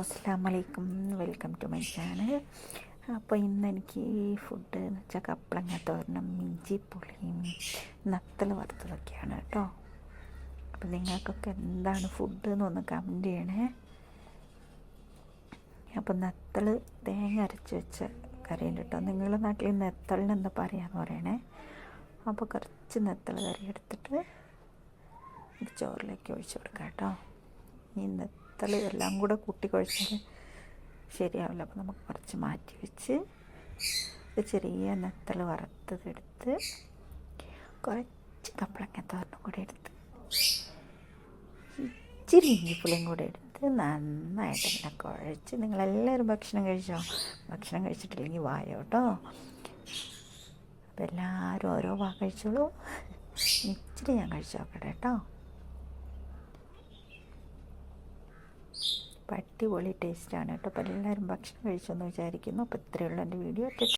അസ്സലാമു അലൈക്കും, welcome to my channel. അപ്പോൾ ഇന്ന് എനിക്ക് ഫുഡ് എന്ന് വെച്ചാൽ കപ്പളങ്ങ തോരനും ഇഞ്ചിപ്പുളിയും നത്തൽ വറുത്തതൊക്കെയാണ് കേട്ടോ. അപ്പോൾ നിങ്ങൾക്കൊക്കെ എന്താണ് ഫുഡ് എന്നൊന്ന് കമൻറ്റ് ചെയ്യണേ. അപ്പോൾ നത്തൽ തേങ്ങ അരച്ച് വെച്ച കറിയുണ്ട് കേട്ടോ. നിങ്ങളുടെ നാട്ടിൽ നെത്തളിനെന്താ പറയാമെന്ന് പറയണേ. അപ്പോൾ കുറച്ച് നെത്തൽ കറി എടുത്തിട്ട് ചോറിലേക്ക് ഒഴിച്ച് കൊടുക്കാം കേട്ടോ. ഈ നെത്തൽ എല്ലാം കൂടെ കൂട്ടി കുഴച്ചാൽ ശരിയാവില്ല. അപ്പോൾ നമുക്ക് കുറച്ച് മാറ്റി വെച്ച് ചെറിയ നെത്തൽ വറുത്തതെടുത്ത് കുറച്ച് കപ്പളങ്ങ തോരനും കൂടെ എടുത്ത് ഇച്ചിരി ഇഞ്ചിപ്പുളിയും കൂടെ എടുത്ത് നന്നായിട്ട് ഇങ്ങനെ കുഴച്ച് നിങ്ങളെല്ലാവരും ഭക്ഷണം കഴിച്ചോ? ഭക്ഷണം കഴിച്ചിട്ടില്ലെങ്കിൽ വായോ കേട്ടോ. അപ്പോൾ എല്ലാവരും ഓരോ വാ കഴിച്ചോളൂ. ഇച്ചിരി ഞാൻ കഴിച്ചു നോക്കട്ടെ കേട്ടോ. അടിപൊളി ടേസ്റ്റാണ് കേട്ടോ. അപ്പോൾ എല്ലാവരും ഭക്ഷണം കഴിച്ചെന്ന് വിചാരിക്കുന്നു. അപ്പോൾ ഇത്രയുള്ള എൻ്റെ വീഡിയോ.